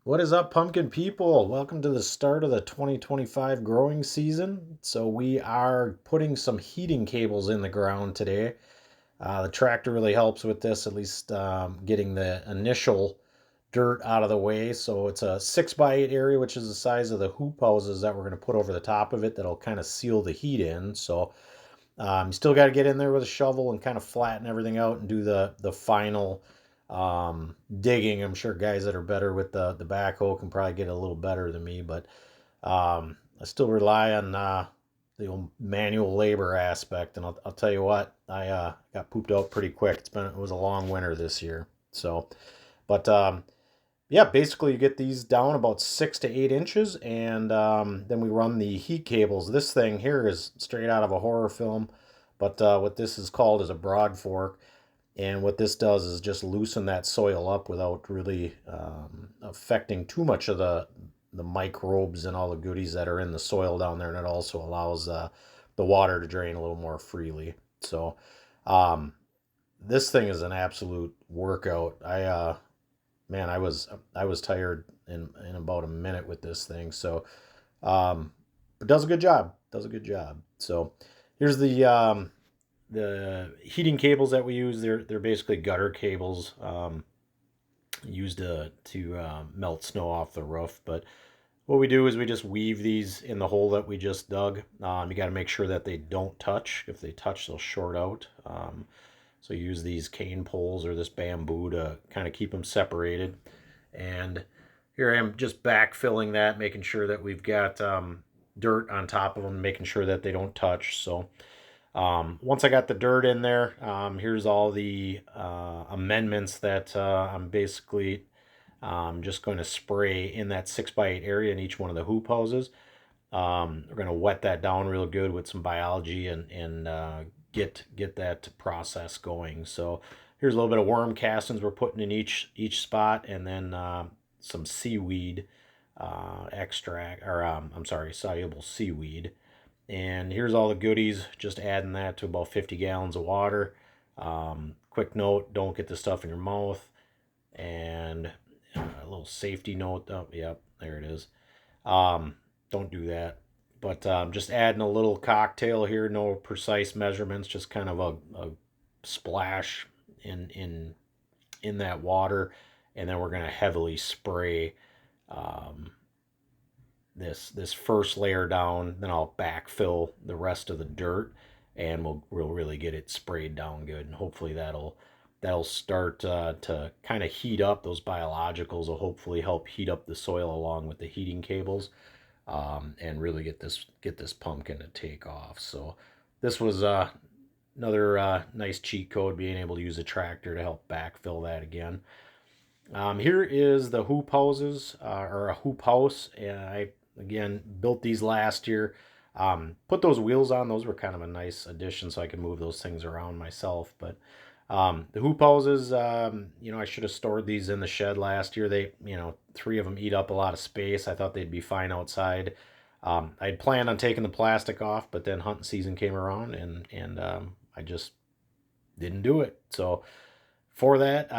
What is up, pumpkin people? Welcome to the start of the 2025 growing season. So, we are putting some heating cables in the ground today. The tractor really helps with this, at least getting the initial dirt out of the way. So, it's a 6x8 area, which is the size of the hoop houses that we're going to put over the top of it that'll kind of seal the heat in. So, you still got to get in there with a shovel and kind of flatten everything out and do the final digging. I'm sure guys that are better with the backhoe can probably get a little better than me, but I still rely on the old manual labor aspect. And I'll tell you what, I got pooped out pretty quick. It was a long winter this year. So, but yeah, basically you get these down about 6 to 8 inches, and then we run the heat cables. This thing here is straight out of a horror film, but what this is called is a broad fork, and what this does is just loosen that soil up without really affecting too much of the microbes and all the goodies that are in the soil down there, and it also allows the water to drain a little more freely. So um, this thing is an absolute workout. Man, I was tired in about a minute with this thing. So, but does a good job. Does a good job. So, here's the heating cables that we use. They're basically gutter cables used to melt snow off the roof. But what we do is we just weave these in the hole that we just dug. You got to make sure that they don't touch. If they touch, they'll short out. So use these cane poles or this bamboo to kind of keep them separated. And here I am just backfilling that, making sure that we've got dirt on top of them, making sure that they don't touch. So once I got the dirt in there, here's all the amendments that I'm basically just going to spray in that 6x8 area in each one of the hoop houses. We're going to wet that down real good with some biology and get that process going. So here's a little bit of worm castings we're putting in each spot, and then some seaweed extract, or I'm sorry, soluble seaweed. And here's all the goodies. Just adding that to about 50 gallons of water. Quick note: don't get this stuff in your mouth. And a little safety note. Oh, yep, there it is. Don't do that. But just adding a little cocktail here, no precise measurements, just kind of a splash in that water, and then we're gonna heavily spray um, this first layer down. Then I'll backfill the rest of the dirt, and we'll really get it sprayed down good, and hopefully that'll start to kind of heat up. Those biologicals will hopefully help heat up the soil along with the heating cables, and really get this pumpkin to take off. So this was another nice cheat code, being able to use a tractor to help backfill that again. Here is the hoop houses, or a hoop house. I again built these last year. Put those wheels on; those were kind of a nice addition, so I could move those things around myself. But the hoop houses, I should have stored these in the shed last year. Three of them eat up a lot of space. I thought they'd be fine outside. I'd planned on taking the plastic off, but then hunting season came around, and I just didn't do it. So for that,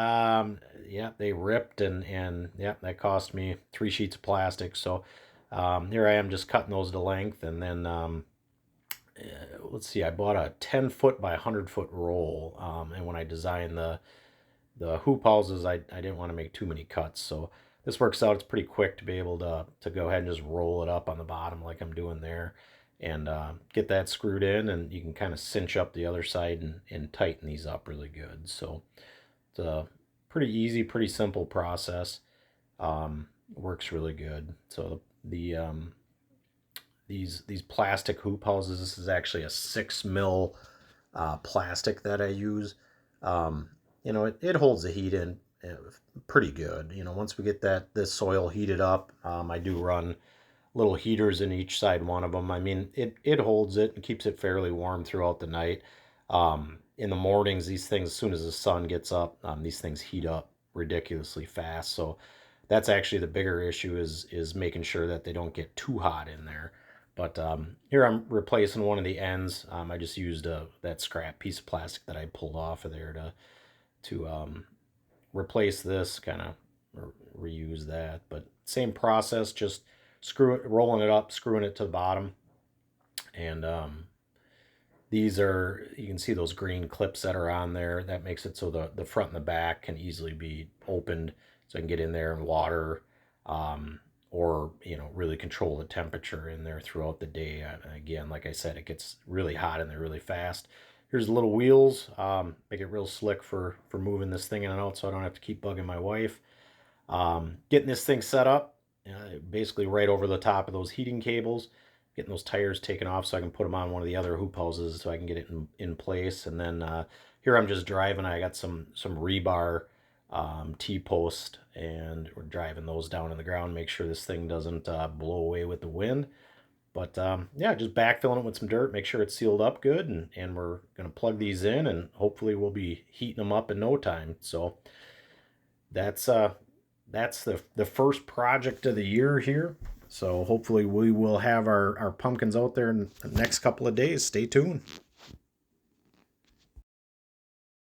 yeah, they ripped, and yeah, that cost me 3 sheets of plastic. So here I am just cutting those to length, and then let's see, I bought a 10 foot by 100 foot roll, and when I designed the hoop houses, I didn't want to make too many cuts. So this works out. It's pretty quick to be able to go ahead and just roll it up on the bottom like I'm doing there, and get that screwed in, and you can kind of cinch up the other side and tighten these up really good. So it's a pretty easy, pretty simple process. Works really good. So these plastic hoop houses. This is actually a 6 mil plastic that I use. Um, it holds the heat in pretty good. Once we get this soil heated up, I do run little heaters in each side one of them. I mean, it holds it and keeps it fairly warm throughout the night. In the mornings, these things, as soon as the sun gets up, these things heat up ridiculously fast. So that's actually the bigger issue, is making sure that they don't get too hot in there. But here I'm replacing one of the ends. I just used that scrap piece of plastic that I pulled off of there to replace this, kind of reuse that. But same process, just rolling it up, screwing it to the bottom. And these are, you can see those green clips that are on there. That makes it so the front and the back can easily be opened, so I can get in there and water, or really control the temperature in there throughout the day. Again, like I said, it gets really hot in there really fast. Here's the little wheels, make it real slick for moving this thing in and out, so I don't have to keep bugging my wife. Getting this thing set up, basically right over the top of those heating cables, getting those tires taken off so I can put them on one of the other hoop houses so I can get it in place. And then here I'm just driving. I got some rebar T-post, and we're driving those down in the ground, make sure this thing doesn't blow away with the wind. But yeah, just backfilling it with some dirt, make sure it's sealed up good, and we're going to plug these in, and hopefully we'll be heating them up in no time. So that's the first project of the year here. So hopefully we will have our pumpkins out there in the next couple of days. Stay tuned.